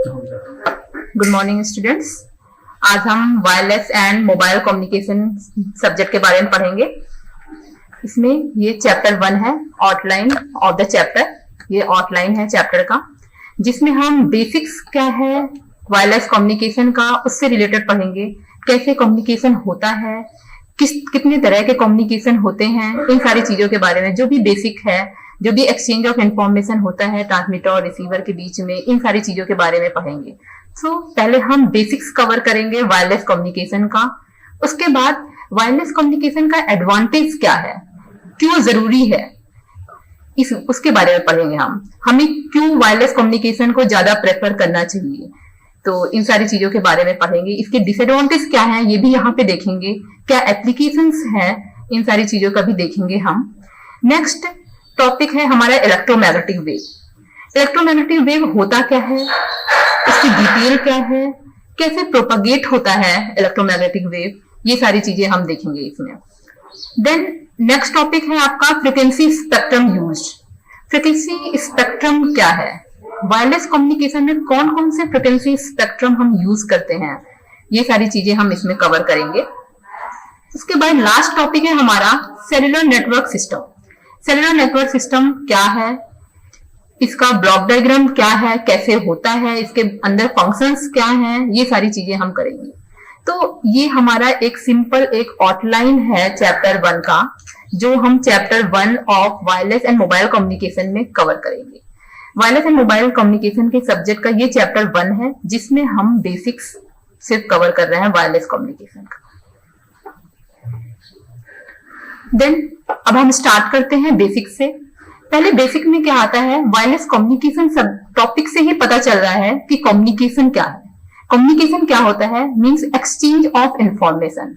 Good morning students. आज हम wireless and mobile communication subject के बारे में पढ़ेंगे। इसमें ये चैप्टर 1 है, आउटलाइन ऑफ द चैप्टर। ये आउटलाइन है चैप्टर का, जिसमें हम बेसिक्स क्या है वायरलेस कम्युनिकेशन का उससे रिलेटेड पढ़ेंगे। कैसे कम्युनिकेशन होता है, कितने तरह के कम्युनिकेशन होते हैं, इन सारी चीजों के बारे में जो भी बेसिक है, जो भी एक्सचेंज ऑफ इंफॉर्मेशन होता है ट्रांसमीटर और रिसीवर के बीच में, इन सारी चीजों के बारे में पढ़ेंगे। पहले हम बेसिक्स कवर करेंगे वायरलेस कम्युनिकेशन का। उसके बाद वायरलेस कम्युनिकेशन का एडवांटेज क्या है, क्यों जरूरी है, उसके बारे में पढ़ेंगे। हमें क्यों वायरलेस कम्युनिकेशन को ज्यादा प्रेफर करना चाहिए, तो इन सारी चीजों के बारे में पढ़ेंगे। इसके डिसएडवांटेज क्या है ये भी यहाँ पे देखेंगे, क्या एप्लीकेशंस है, इन सारी चीजों का भी देखेंगे हम। नेक्स्ट टॉपिक है हमारा इलेक्ट्रोमैग्नेटिक वेव। इलेक्ट्रोमैग्नेटिक वेव होता क्या है, इसकी डिटेल क्या है, कैसे प्रोपगेट होता है इलेक्ट्रोमैग्नेटिक वेव, ये सारी चीजें हम देखेंगे इसमें। देन नेक्स्ट टॉपिक है आपका frequency spectrum use. Frequency spectrum क्या है, वायरलेस कम्युनिकेशन में कौन कौन से फ्रीक्वेंसी स्पेक्ट्रम हम यूज करते हैं, ये सारी चीजें हम इसमें कवर करेंगे। उसके बाद लास्ट टॉपिक है हमारा cellular network system. Cellular network system क्या है, इसका ब्लॉक डायग्राम क्या है, कैसे होता है, इसके अंदर फंक्शंस क्या हैं, ये सारी चीजें हम करेंगे। तो ये हमारा एक सिंपल एक आउटलाइन है चैप्टर 1 का, जो हम chapter 1 of wireless and mobile communication में कवर करेंगे। वायरलेस एंड मोबाइल कम्युनिकेशन के सब्जेक्ट का ये चैप्टर 1 है, जिसमें हम बेसिक्स सिर्फ कवर कर रहे हैं वायरलेस कम्युनिकेशन का। देन अब हम स्टार्ट करते हैं बेसिक से। पहले बेसिक में क्या आता है, वायरलेस कम्युनिकेशन सब टॉपिक से ही पता चल रहा है कि कम्युनिकेशन क्या है। कम्युनिकेशन क्या होता है, means exchange of information.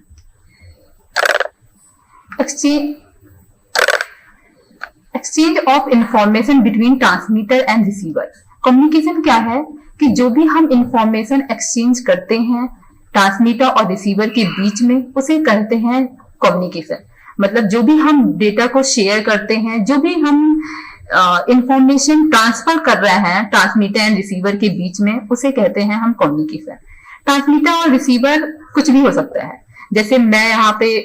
Exchange of information between transmitter and receiver. Communication क्या है कि जो भी हम इंफॉर्मेशन एक्सचेंज करते हैं ट्रांसमीटर और रिसीवर के बीच में, उसे कहते हैं कम्युनिकेशन। मतलब जो भी हम डेटा को शेयर करते हैं, जो भी हम इंफॉर्मेशन ट्रांसफर कर रहे हैं ट्रांसमीटर एंड रिसीवर के बीच में, उसे कहते हैं हम कम्युनिकेशन। ट्रांसमीटर और रिसीवर कुछ भी हो सकता है, जैसे मैं यहाँ पे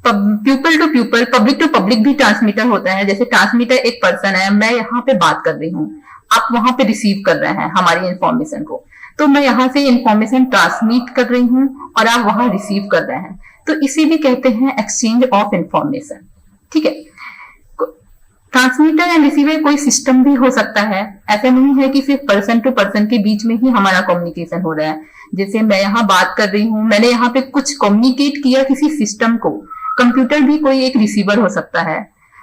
people to people, public to public भी ट्रांसमीटर होता है। जैसे ट्रांसमीटर एक पर्सन है, मैं यहाँ पे बात कर रही हूँ, आप वहां पे रिसीव कर रहे हैं हमारी इंफॉर्मेशन को, तो मैं यहाँ से इंफॉर्मेशन ट्रांसमिट कर रही हूँ और आप वहां रिसीव कर रहे हैं, तो इसे भी कहते हैं एक्सचेंज ऑफ इंफॉर्मेशन। ठीक है, ट्रांसमीटर एंड रिसीवर कोई सिस्टम भी हो सकता है, ऐसा नहीं है कि सिर्फ पर्सन टू पर्सन के बीच में ही हमारा कम्युनिकेशन हो रहा है। जैसे मैं यहाँ बात कर रही हूँ, मैंने यहाँ पे कुछ कम्युनिकेट किया किसी सिस्टम को, कंप्यूटर भी कोई एक रिसीवर हो सकता है।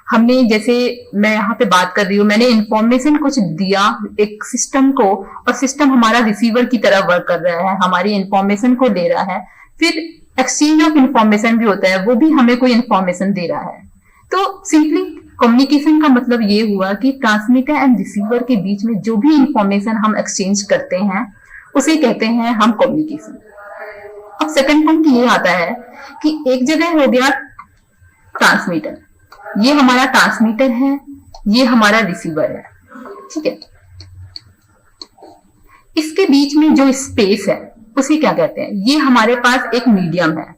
हमने जैसे मैं यहाँ पे बात कर रही हूँ, मैंने इंफॉर्मेशन कुछ दिया एक सिस्टम को, और सिस्टम हमारा रिसीवर की तरह वर्क कर रहा है, हमारी इंफॉर्मेशन को ले रहा है। फिर एक्सचेंज ऑफ इंफॉर्मेशन भी होता है, वो भी हमें कोई इंफॉर्मेशन दे रहा है। तो सिंपली कम्युनिकेशन का मतलब ये हुआ कि ट्रांसमीटर एंड रिसीवर के बीच में जो भी इंफॉर्मेशन हम एक्सचेंज करते हैं, उसे कहते हैं हम कम्युनिकेशन। अब सेकंड पॉइंट ये आता है कि एक जगह हो गया ट्रांसमीटर, ये हमारा ट्रांसमीटर है, ये हमारा रिसीवर है। ठीक है, इसके बीच में जो स्पेस है उसे क्या कहते हैं, ये हमारे पास एक मीडियम है।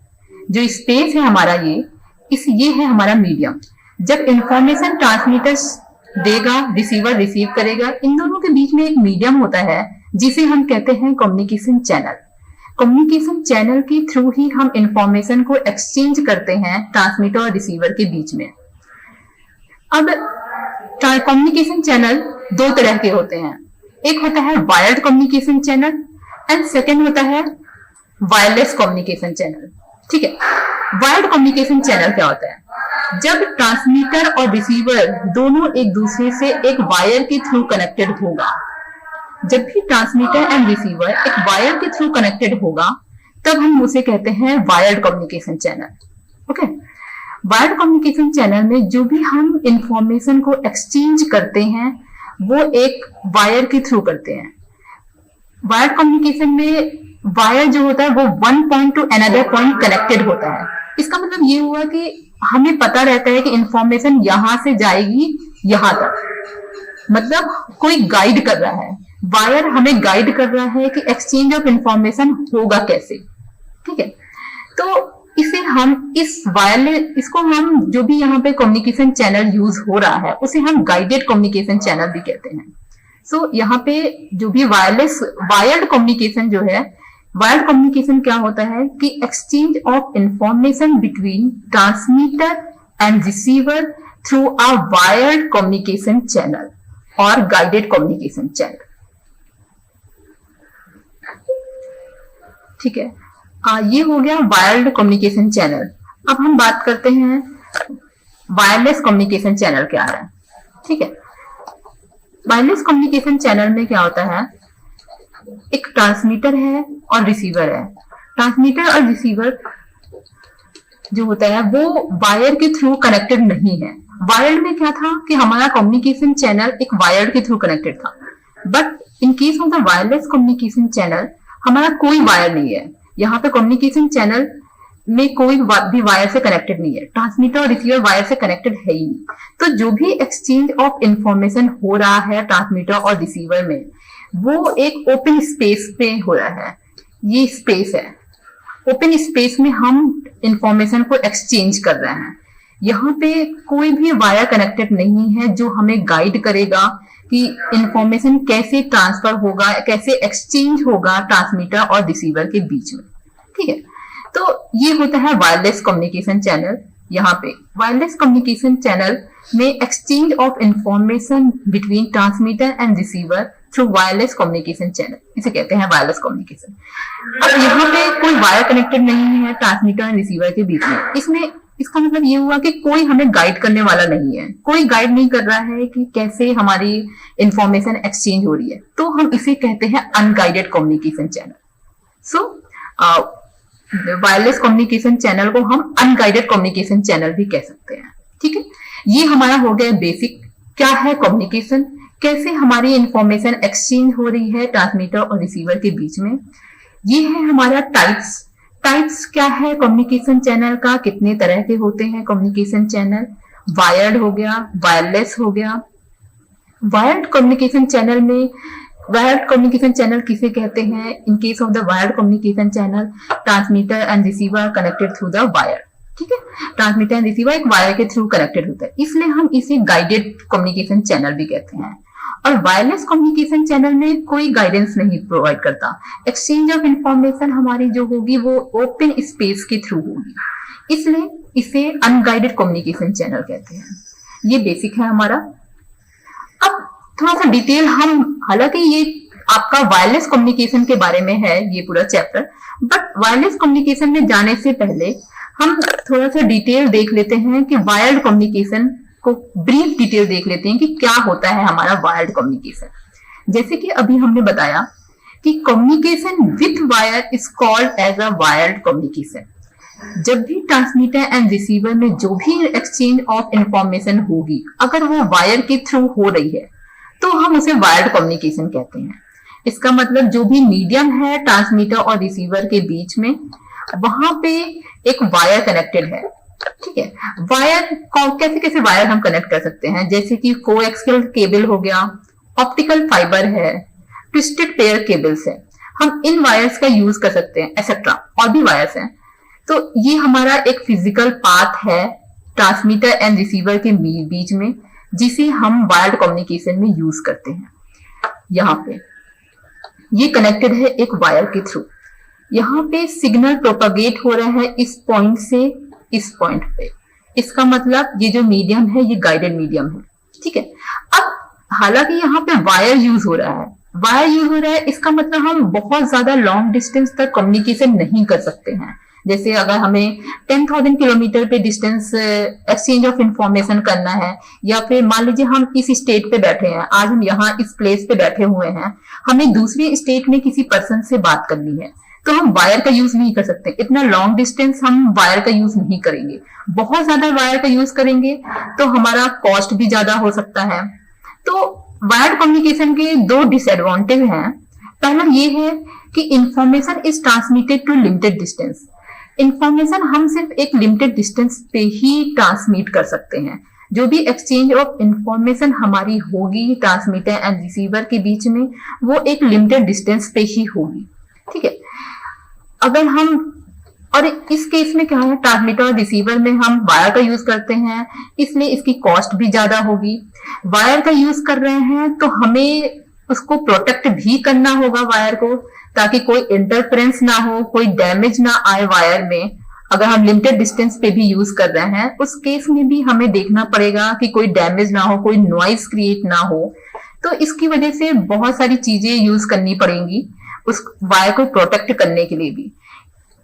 जो स्पेस है हमारा ये है हमारा मीडियम। जब इंफॉर्मेशन ट्रांसमीटर देगा, रिसीवर रिसीव करेगा, इन दोनों के बीच में एक मीडियम होता है जिसे हम कहते हैं कम्युनिकेशन चैनल। कम्युनिकेशन चैनल के थ्रू ही हम इंफॉर्मेशन को एक्सचेंज करते हैं ट्रांसमीटर और रिसीवर के बीच में। अब कम्युनिकेशन चैनल दो तरह के होते हैं, एक होता है wired communication channel and second होता है वायरलेस कम्युनिकेशन चैनल। ठीक है, वायर्ड कम्युनिकेशन चैनल क्या होता है, जब ट्रांसमीटर और रिसीवर दोनों एक दूसरे से एक वायर के थ्रू कनेक्टेड होगा, जब भी ट्रांसमीटर एंड रिसीवर एक वायर के थ्रू कनेक्टेड होगा, तब हम उसे कहते हैं wired communication channel. Okay, wired communication channel में जो भी हम इंफॉर्मेशन को एक्सचेंज करते हैं, वो एक वायर के थ्रू करते हैं। वायर्ड कम्युनिकेशन में वायर जो होता है वो one point two another point connected होता है। इसका मतलब ये हुआ कि हमें पता रहता है कि इंफॉर्मेशन यहां से जाएगी यहां तक, मतलब कोई गाइड कर रहा है वायर हमें गाइड कर रहा है कि एक्सचेंज ऑफ इंफॉर्मेशन होगा कैसे। ठीक है, तो इसे हम इस वायरलेस, इसको हम जो भी यहाँ पे कम्युनिकेशन चैनल यूज हो रहा है उसे हम गाइडेड कम्युनिकेशन चैनल भी कहते हैं। सो यहाँ पे जो भी वायर्ड कम्युनिकेशन जो है, वायर्ड कम्युनिकेशन क्या होता है कि exchange of information between transmitter and receiver through a wired communication channel और गाइडेड कम्युनिकेशन चैनल। ठीक है, ये हो गया वायर्ड कम्युनिकेशन चैनल। अब हम बात करते हैं वायरलेस कम्युनिकेशन चैनल क्या है। ठीक है, वायरलेस कम्युनिकेशन चैनल में क्या होता है, एक ट्रांसमीटर है और रिसीवर है। ट्रांसमीटर और रिसीवर जो होता है वो वायर के थ्रू कनेक्टेड नहीं है। वायर्ड में क्या था कि हमारा कम्युनिकेशन चैनल एक वायर्ड के थ्रू कनेक्टेड था, but in case of the wireless communication channel हमारा कोई वायर नहीं है। यहाँ पे कम्युनिकेशन चैनल में कोई भी वायर से कनेक्टेड नहीं है, ट्रांसमीटर और रिसीवर वायर से कनेक्टेड है ही नहीं। तो जो भी एक्सचेंज ऑफ इंफॉर्मेशन हो रहा है ट्रांसमीटर और रिसीवर में, वो एक ओपन स्पेस पे हो रहा है। ये स्पेस है, ओपन स्पेस में हम इंफॉर्मेशन को एक्सचेंज कर रहे हैं। यहाँ पे कोई भी वायर कनेक्टेड नहीं है जो हमें गाइड करेगा कि इंफॉर्मेशन कैसे ट्रांसफर होगा, कैसे एक्सचेंज होगा ट्रांसमीटर और रिसीवर के बीच में। ठीक है, तो ये होता है वायरलेस कम्युनिकेशन चैनल। यहाँ पे वायरलेस कम्युनिकेशन चैनल में exchange of information between transmitter and receiver through wireless communication channel, इसे कहते हैं वायरलेस कम्युनिकेशन। अब यहाँ पे कोई वायर कनेक्टेड नहीं है ट्रांसमीटर एंड रिसीवर के बीच में। इसमें इसका मतलब ये हुआ कि कोई हमें गाइड करने वाला नहीं है, कोई गाइड नहीं कर रहा है कि कैसे हमारी इंफॉर्मेशन एक्सचेंज हो रही है, तो हम इसे कहते हैं अनगाइडेड कम्युनिकेशन चैनल। सो वायरलेस कम्युनिकेशन चैनल को हम अनगाइडेड कम्युनिकेशन चैनल भी कह सकते हैं। ठीक है, ये हमारा हो गया बेसिक, क्या है कम्युनिकेशन, कैसे हमारी इंफॉर्मेशन एक्सचेंज हो रही है ट्रांसमीटर और रिसीवर के बीच में। ये है हमारा टाइप्स। टाइप्स क्या है कम्युनिकेशन चैनल का, कितने तरह के होते हैं कम्युनिकेशन चैनल। वायर्ड हो गया, वायरलेस हो गया। वायर्ड कम्युनिकेशन चैनल में, वायर्ड कम्युनिकेशन चैनल किसे कहते हैं, in case of the wired communication channel transmitter and receiver connected through the wire. ठीक है, ट्रांसमीटर एंड रिसीवर एक वायर के थ्रू कनेक्टेड होता है, इसलिए हम इसे गाइडेड कम्युनिकेशन चैनल भी कहते हैं। और वायरलेस कम्युनिकेशन चैनल में कोई गाइडेंस नहीं प्रोवाइड करता। एक्सचेंज ऑफ इंफॉर्मेशन हमारी जो होगी वो ओपन स्पेस के थ्रू होगी, इसलिए इसे अनगाइडेड कम्युनिकेशन चैनल कहते हैं। ये बेसिक है हमारा। अब थोड़ा सा डिटेल हम, हालांकि ये आपका वायरलेस कम्युनिकेशन के बारे में है ये पूरा चैप्टर, बट वायरलेस कम्युनिकेशन में जाने से पहले हम थोड़ा सा डिटेल देख लेते हैं कि वायर्ड कम्युनिकेशन को, ब्रीफ डिटेल देख लेते हैं कि क्या होता है हमारा वायर्ड कम्युनिकेशन। जैसे कि अभी हमने बताया कि communication with wire is called as a wired communication. जब भी ट्रांसमीटर एंड रिसीवर में जो भी एक्सचेंज ऑफ इंफॉर्मेशन होगी, अगर वो वायर के थ्रू हो रही है तो हम उसे वायर्ड कम्युनिकेशन कहते हैं। इसका मतलब जो भी मीडियम है ट्रांसमीटर और रिसीवर के बीच में, वहां पे एक वायर कनेक्टेड है। ठीक है, वायर कैसे कैसे वायर हम कनेक्ट कर सकते हैं, जैसे कि कोएक्सियल केबल हो गया, ऑप्टिकल फाइबर है, ट्विस्टेड पेयर केबल्स है, हम इन वायर्स का यूज कर सकते हैं, एक्सेट्रा और भी वायर्स हैं। तो ये हमारा एक फिजिकल पाथ है ट्रांसमीटर एंड रिसीवर के बीच में, जिसे हम वायर्ड कम्युनिकेशन में यूज करते हैं। यहाँ पे ये कनेक्टेड है एक वायर के थ्रू। यहाँ पे सिग्नल प्रोपागेट हो रहा है इस पॉइंट से इस पॉइंट पे। इसका मतलब ये जो मीडियम है ये गाइडेड मीडियम है। ठीक है, अब हालांकि यहाँ पे वायर यूज हो रहा है, वायर यूज हो रहा है, इसका मतलब हम बहुत ज्यादा लॉन्ग डिस्टेंस तक कम्युनिकेशन नहीं कर सकते हैं। जैसे अगर हमें 10,000 किलोमीटर पे डिस्टेंस एक्सचेंज ऑफ इंफॉर्मेशन करना है, या फिर मान लीजिए हम इस स्टेट पे बैठे हैं, आज हम यहाँ इस प्लेस पे बैठे हुए हैं, हमें दूसरे स्टेट में किसी पर्सन से बात करनी है, तो हम वायर का यूज नहीं कर सकते। इतना लॉन्ग डिस्टेंस हम वायर का यूज नहीं करेंगे। बहुत ज्यादा वायर का यूज करेंगे तो हमारा कॉस्ट भी ज्यादा हो सकता है। तो वायर्ड कम्युनिकेशन के दो डिसएडवांटेज हैं। पहला ये है कि information is transmitted to limited distance. Information हम सिर्फ एक लिमिटेड डिस्टेंस पे ही ट्रांसमिट कर सकते हैं। जो भी एक्सचेंज ऑफ इंफॉर्मेशन हमारी होगी ट्रांसमीटर एंड रिसीवर के बीच में, वो एक लिमिटेड डिस्टेंस पे ही होगी। ठीक है, अगर हम, और इस केस में क्या है, ट्रांसमीटर और रिसीवर में हम वायर का यूज करते हैं, इसलिए इसकी कॉस्ट भी ज्यादा होगी। वायर का यूज कर रहे हैं तो हमें उसको प्रोटेक्ट भी करना होगा वायर को, ताकि कोई इंटरफेरेंस ना हो, कोई डैमेज ना आए वायर में। अगर हम लिमिटेड डिस्टेंस पे भी यूज कर रहे हैं, उस केस में भी हमें देखना पड़ेगा कि कोई डैमेज ना हो, कोई नॉइज क्रिएट ना हो। तो इसकी वजह से बहुत सारी चीजें यूज करनी पड़ेंगी उस वायर को प्रोटेक्ट करने के लिए भी।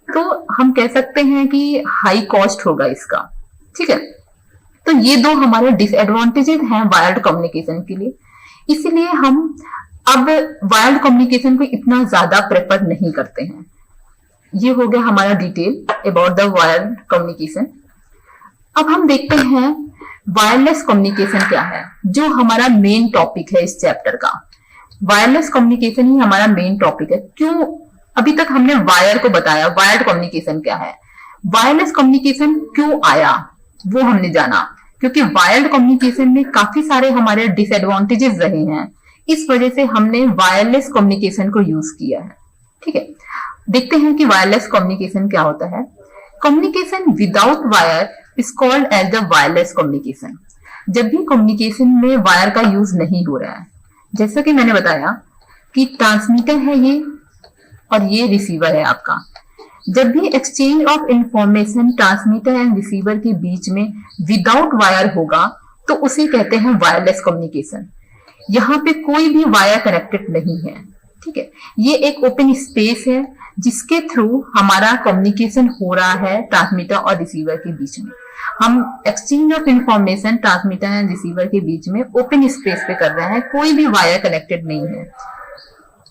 तो हम कह सकते हैं कि हाई कॉस्ट होगा इसका। ठीक है, तो ये दो हमारे डिसएडवांटेजेस हैं वायर्ड कम्युनिकेशन के लिए, इसलिए हम अब वायर्ड कम्युनिकेशन को इतना ज्यादा प्रेफर नहीं करते हैं। ये हो गया हमारा detail about the wired communication. अब हम देखते हैं वायरलेस कम्युनिकेशन क्या है, जो हमारा मेन टॉपिक है इस चैप्टर का। वायरलेस कम्युनिकेशन ही हमारा मेन टॉपिक है। क्यों? अभी तक हमने वायर को बताया, वायर्ड कम्युनिकेशन क्या है। वायरलेस कम्युनिकेशन क्यों आया वो हमने जाना, क्योंकि वायर्ड कम्युनिकेशन में काफी सारे हमारे डिसएडवांटेजेस रहे हैं, इस वजह से हमने वायरलेस कम्युनिकेशन को यूज किया है। ठीक है, देखते हैं कि वायरलेस कम्युनिकेशन क्या होता है। Communication without wire is called as the wireless communication. जब भी कम्युनिकेशन में वायर का यूज नहीं हो रहा है, जैसा कि मैंने बताया कि ट्रांसमीटर है ये और ये रिसीवर है आपका। जब भी exchange of information transmitter and receiver के बीच में विदाउट वायर होगा तो उसे कहते हैं वायरलेस कम्युनिकेशन। यहाँ पे कोई भी वायर कनेक्टेड नहीं है। ठीक है, ये एक ओपन स्पेस है जिसके थ्रू हमारा कम्युनिकेशन हो रहा है ट्रांसमीटर और रिसीवर के बीच में। हम exchange of information transmitter and receiver के बीच में ओपन स्पेस पे कर रहे हैं, कोई भी वायर कनेक्टेड नहीं है।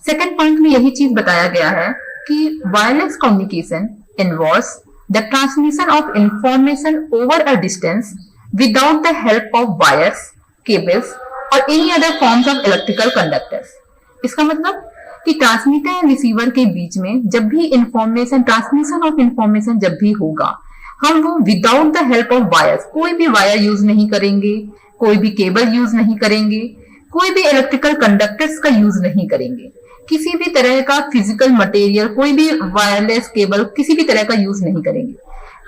सेकेंड पॉइंट में यही चीज बताया गया है कि wireless communication involves the transmission of information over a distance without the help of wires, cables और any other forms of electrical conductors. इसका मतलब कि ट्रांसमीटर एंड रिसीवर के बीच में जब भी इंफॉर्मेशन, ट्रांसमिशन ऑफ इंफॉर्मेशन जब भी होगा, हम वो without the help of wires, कोई भी वायर यूज नहीं करेंगे, कोई भी केबल यूज नहीं करेंगे, कोई भी इलेक्ट्रिकल कंडक्टर्स का यूज नहीं करेंगे, किसी भी तरह का फिजिकल मटेरियल, कोई भी वायरलेस केबल, किसी भी तरह का यूज नहीं करेंगे।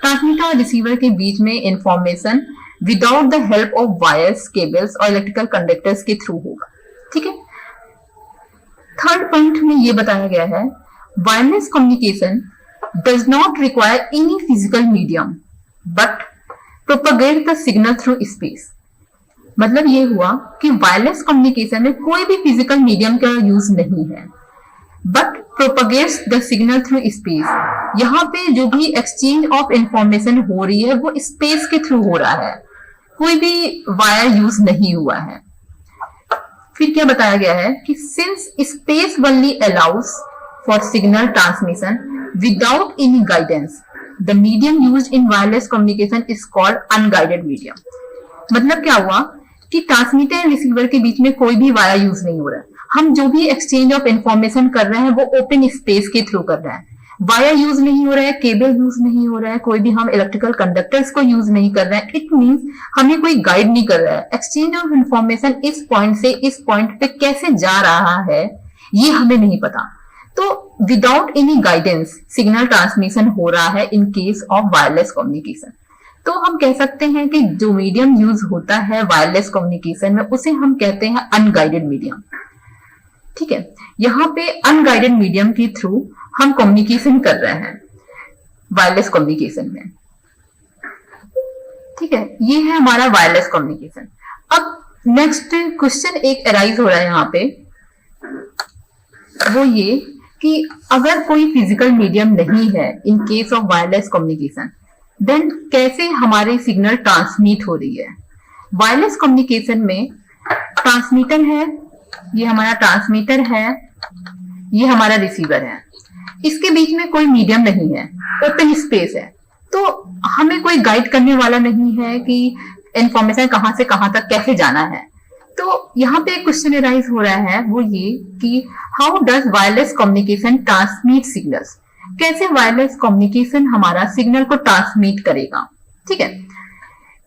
ट्रांसमीटर और रिसीवर के बीच में information without the help of wires, cables और इलेक्ट्रिकल कंडक्टर्स के थ्रू होगा। ठीक है, थर्ड पॉइंट में ये बताया गया है wireless communication does not require any physical medium but propagate the signal through space. मतलब ये हुआ कि वायरलेस कम्युनिकेशन में कोई भी फिजिकल मीडियम का यूज नहीं है, but propagates the signal through space. यहाँ पे जो भी एक्सचेंज ऑफ इंफॉर्मेशन हो रही है वो स्पेस के थ्रू हो रहा है, कोई भी वायर यूज नहीं हुआ है। फिर क्या बताया गया है कि since space only allows for signal transmission without any guidance, the medium used in wireless communication is called unguided medium. मतलब क्या हुआ कि ट्रांसमीटर एंड रिसीवर के बीच में कोई भी वायर यूज नहीं हो रहा है, हम जो भी एक्सचेंज ऑफ इंफॉर्मेशन कर रहे हैं वो ओपन स्पेस के थ्रू कर रहे हैं, वायर यूज नहीं हो रहा है, केबल यूज नहीं हो रहा है, कोई भी हम इलेक्ट्रिकल कंडक्टर्स को यूज नहीं कर रहे हैं। इट मींस हमें कोई गाइड नहीं कर रहा है, एक्सचेंज ऑफ इंफॉर्मेशन इस पॉइंट से इस पॉइंट पे कैसे जा रहा है ये हमें नहीं पता। तो without any guidance signal transmission हो रहा है in case of wireless communication. तो हम कह सकते हैं कि जो मीडियम यूज होता है वायरलेस कम्युनिकेशन में उसे हम कहते हैं अनगाइडेड मीडियम। ठीक है, यहाँ पे अनगाइडेड मीडियम के थ्रू हम कम्युनिकेशन कर रहे हैं वायरलेस कम्युनिकेशन में। ठीक है, ये है हमारा वायरलेस कम्युनिकेशन। अब नेक्स्ट क्वेश्चन एक अराइज हो रहा है यहाँ पे, वो ये कि अगर कोई फिजिकल मीडियम नहीं है in case of wireless communication, then कैसे हमारे सिग्नल ट्रांसमिट हो रही है। वायरलेस कम्युनिकेशन में ट्रांसमीटर है, ये हमारा ट्रांसमीटर है, ये हमारा रिसीवर है, इसके बीच में कोई मीडियम नहीं है, ओपन स्पेस है, तो हमें कोई गाइड करने वाला नहीं है कि इंफॉर्मेशन कहां से कहां तक कैसे जाना है। तो यहाँ पे एक क्वेश्चन अराइज हो रहा है, वो ये कि how does wireless communication transmit signals. कैसे वायरलेस कम्युनिकेशन हमारा सिग्नल को ट्रांसमिट करेगा। ठीक है,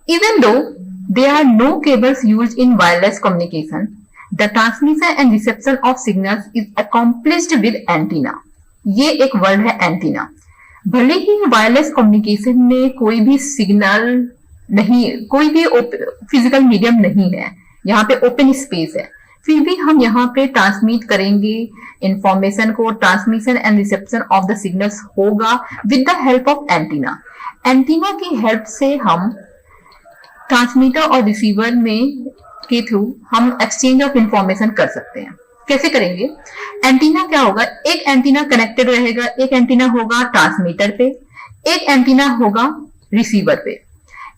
even though There are no cables used in wireless communication. The transmission and reception of signals is accomplished with antenna. ये एक वर्ड है antenna. भले ही वायरलेस कम्युनिकेशन में कोई भी सिग्नल नहीं, कोई भी फिजिकल मीडियम नहीं है, यहाँ पे ओपन स्पेस है, फिर भी हम यहाँ पे ट्रांसमिट करेंगे इंफॉर्मेशन को। Transmission and reception of the signals होगा with the help of antenna. Antenna की हेल्प से हम ट्रांसमीटर और रिसीवर में के थ्रू हम एक्सचेंज ऑफ इंफॉर्मेशन कर सकते हैं। कैसे करेंगे? एंटीना क्या होगा, एक एंटीना कनेक्टेड रहेगा, एक एंटीना होगा ट्रांसमीटर पे, एक एंटीना होगा रिसीवर पे।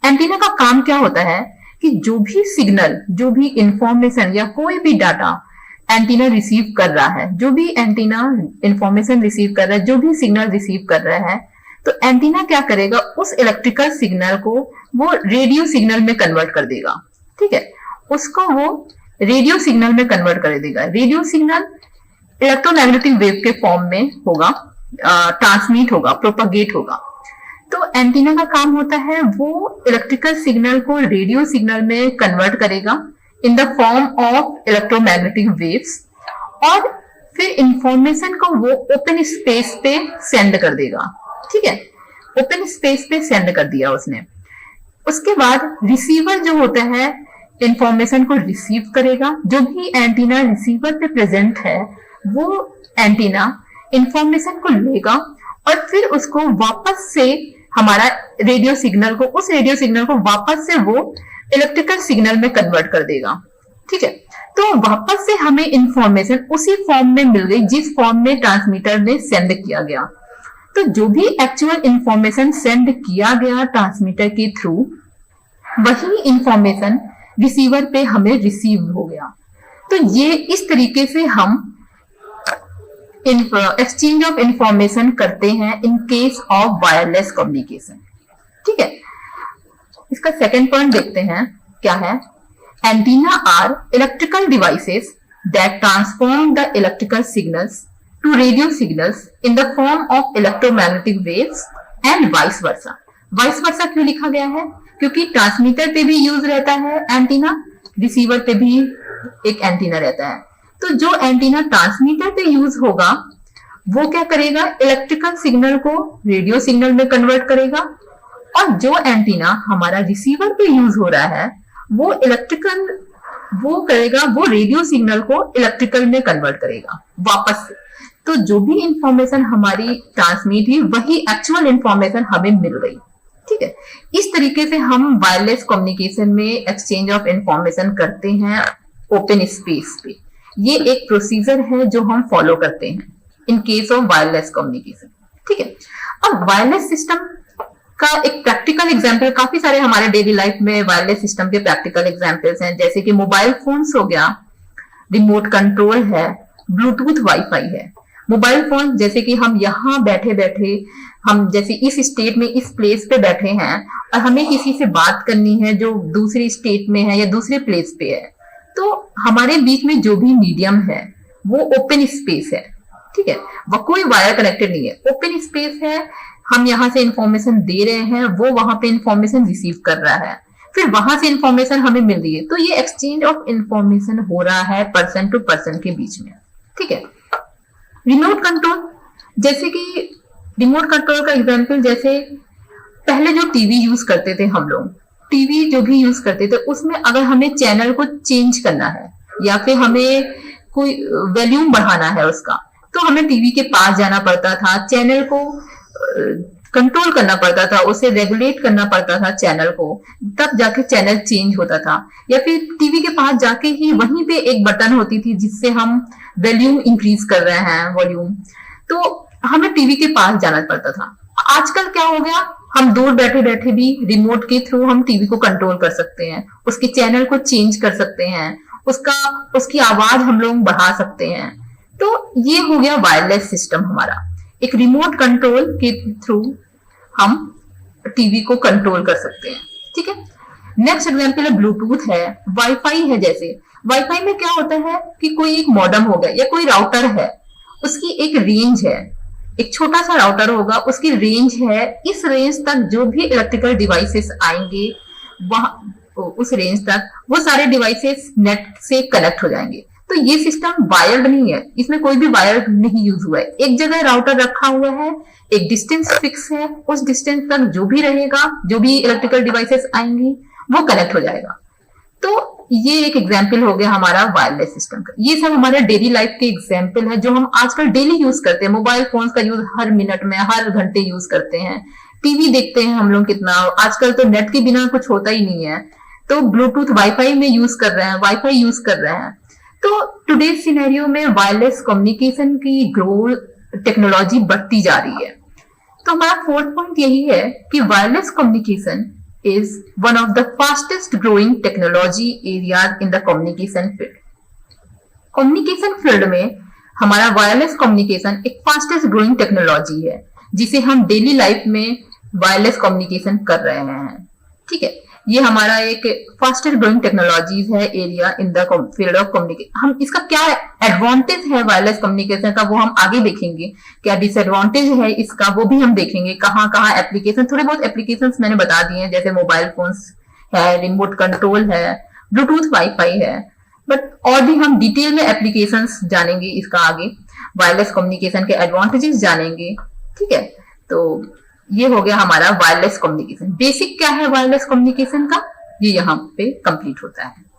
एंटीना का काम क्या होता है कि जो भी सिग्नल, जो भी इंफॉर्मेशन या कोई भी डाटा एंटीना रिसीव कर रहा है, जो भी एंटीना इंफॉर्मेशन रिसीव कर रहा है, जो भी सिग्नल रिसीव कर रहा है, तो एंटीना क्या करेगा, उस इलेक्ट्रिकल सिग्नल को वो रेडियो सिग्नल में कन्वर्ट कर देगा। ठीक है, उसको वो रेडियो सिग्नल में कन्वर्ट कर देगा। रेडियो सिग्नल इलेक्ट्रोमैग्नेटिक वेव के फॉर्म में होगा, ट्रांसमिट होगा, प्रोपगेट होगा। तो एंटीना का काम होता है वो इलेक्ट्रिकल सिग्नल को रेडियो सिग्नल में कन्वर्ट करेगा इन the form of electromagnetic waves, और फिर इंफॉर्मेशन को वो ओपन स्पेस पे सेंड कर देगा। ठीक है, ओपन स्पेस पे सेंड कर दिया उसने। उसके बाद रिसीवर जो होता है इंफॉर्मेशन को रिसीव करेगा। जो भी एंटीना रिसीवर पे प्रेजेंट है वो एंटीना इंफॉर्मेशन को लेगा और फिर उसको वापस से हमारा रेडियो सिग्नल को, उस रेडियो सिग्नल को वापस से वो इलेक्ट्रिकल सिग्नल में कन्वर्ट कर देगा। ठीक है, तो वापस से हमें इंफॉर्मेशन उसी फॉर्म में मिल गई जिस फॉर्म में ट्रांसमीटर ने सेंड किया गया। तो जो भी एक्चुअल इंफॉर्मेशन सेंड किया गया ट्रांसमीटर के थ्रू, वही इंफॉर्मेशन रिसीवर पे हमें रिसीव हो गया। तो ये इस तरीके से हम एक्सचेंज ऑफ इंफॉर्मेशन करते हैं in case of wireless communication. ठीक है, इसका सेकंड पॉइंट देखते हैं क्या है। Antenna are electrical devices that transform the electrical signals to radio signals in the form of electromagnetic waves and vice versa. Vice versa क्यों लिखा गया है? क्योंकि ट्रांसमीटर पे भी यूज रहता है एंटीना, रिसीवर पे भी एक एंटीना रहता है। तो जो एंटीना ट्रांसमीटर पे यूज होगा वो क्या करेगा, इलेक्ट्रिकल सिग्नल को रेडियो सिग्नल में कन्वर्ट करेगा, और जो एंटीना हमारा रिसीवर पे यूज हो रहा है वो इलेक्ट्रिकल, वो करेगा, वो रेडियो सिग्नल को इलेक्ट्रिकल में कन्वर्ट करेगा वापस से। तो जो भी इंफॉर्मेशन हमारी ट्रांसमिट हुई वही एक्चुअल इंफॉर्मेशन हमें मिल गई। ठीक है, इस तरीके से हम वायरलेस कम्युनिकेशन में एक्सचेंज ऑफ इंफॉर्मेशन करते हैं ओपन स्पेस पे। ये एक प्रोसीजर है जो हम फॉलो करते हैं in case of wireless communication. ठीक है, अब वायरलेस सिस्टम का एक प्रैक्टिकल एग्जांपल, काफी सारे हमारे डेली लाइफ में वायरलेस सिस्टम के प्रैक्टिकल एग्जांपल्स हैं, जैसे कि मोबाइल फोन्स हो गया, रिमोट कंट्रोल है, ब्लूटूथ वाईफाई है। मोबाइल फोन जैसे कि हम यहाँ बैठे बैठे, हम जैसे इस स्टेट में, इस प्लेस पे बैठे हैं और हमें किसी से बात करनी है जो दूसरी स्टेट में है या दूसरे प्लेस पे है, तो हमारे बीच में जो भी मीडियम है वो ओपन स्पेस है। ठीक है, वो कोई वायर कनेक्टेड नहीं है, ओपन स्पेस है। हम यहाँ से इंफॉर्मेशन दे रहे हैं, वो वहां पे इंफॉर्मेशन रिसीव कर रहा है, फिर वहां से इंफॉर्मेशन हमें मिल रही है। तो ये एक्सचेंज ऑफ इंफॉर्मेशन हो रहा है पर्सन टू पर्सन के बीच में। ठीक है, रिमोट कंट्रोल, जैसे कि रिमोट कंट्रोल का एग्जांपल, जैसे पहले जो टीवी यूज करते थे हम लोग, टीवी जो भी यूज करते थे उसमें अगर हमें चैनल को चेंज करना है या फिर हमें कोई वॉल्यूम बढ़ाना है उसका, तो हमें टीवी के पास जाना पड़ता था, चैनल को कंट्रोल करना पड़ता था, उसे रेगुलेट करना पड़ता था चैनल को, तब जाके चैनल चेंज होता था। या फिर टीवी के पास जाके ही वहीं पे एक बटन होती थी जिससे हम वॉल्यूम इंक्रीज कर रहे हैं, वॉल्यूम, तो हमें टीवी के पास जाना पड़ता था। आजकल क्या हो गया, हम दूर बैठे बैठे भी रिमोट के थ्रू हम टीवी को कंट्रोल कर सकते हैं, उसके चैनल को चेंज कर सकते हैं, उसकी आवाज हम लोग बढ़ा सकते हैं। तो ये हो गया वायरलेस सिस्टम हमारा, एक रिमोट कंट्रोल के थ्रू हम टीवी को कंट्रोल कर सकते हैं। ठीक है, नेक्स्ट एग्जांपल है ब्लूटूथ है, वाईफाई है। जैसे वाईफाई में क्या होता है कि कोई एक मॉडेम हो गया या कोई राउटर है, उसकी एक रेंज है, एक छोटा सा राउटर होगा, उसकी रेंज है, इस रेंज तक जो भी इलेक्ट्रिकल डिवाइसेस आएंगे उस रेंज तक वो सारे डिवाइसेस नेट से कनेक्ट हो जाएंगे। तो ये सिस्टम वायर्ड नहीं है, इसमें कोई भी वायर नहीं यूज हुआ है। एक जगह राउटर रखा हुआ है, एक डिस्टेंस फिक्स है, उस डिस्टेंस तक जो भी रहेगा, जो भी इलेक्ट्रिकल डिवाइसेस आएंगी वो कनेक्ट हो जाएगा। तो ये एक एग्जाम्पल हो गया हमारा वायरलेस सिस्टम का। ये सब हमारे डेली लाइफ के एग्जाम्पल है जो हम आजकल डेली यूज करते हैं। मोबाइल फोन का यूज हर मिनट में, हर घंटे यूज करते हैं। टीवी देखते हैं हम लोग कितना, आजकल तो नेट के बिना कुछ होता ही नहीं है, तो ब्लूटूथ वाईफाई में यूज कर रहे हैं, वाईफाई यूज कर रहे हैं। तो टुडे सिनेरियो में वायरलेस कम्युनिकेशन की ग्रोथ टेक्नोलॉजी बढ़ती जा रही है। तो हमारा फोर्थ पॉइंट यही है कि wireless communication is one of the fastest growing technology areas in the communication field. Communication field में हमारा वायरलेस कम्युनिकेशन एक फास्टेस्ट ग्रोइंग टेक्नोलॉजी है जिसे हम डेली लाइफ में वायरलेस कम्युनिकेशन कर रहे हैं। ठीक है, ये हमारा एक फास्टेस्ट ग्रोइंग टेक्नोलॉजीज है area in the field of communication. हम इसका क्या एडवांटेज है वायरलेस कम्युनिकेशन का वो हम आगे देखेंगे, क्या डिसएडवांटेज है इसका वो भी हम देखेंगे। कहाँ कहाँ एप्लीकेशन, थोड़े बहुत एप्लीकेशंस मैंने बता दिए हैं, जैसे मोबाइल फोन्स है, रिमोट कंट्रोल है, ब्लूटूथ वाईफाई है, बट और भी हम डिटेल में एप्लीकेशंस जानेंगे इसका आगे, वायरलेस कम्युनिकेशन के एडवांटेजेस जानेंगे। ठीक है, तो ये हो गया हमारा वायरलेस कम्युनिकेशन। बेसिक क्या है वायरलेस कम्युनिकेशन का, ये यहाँ पे कंप्लीट होता है।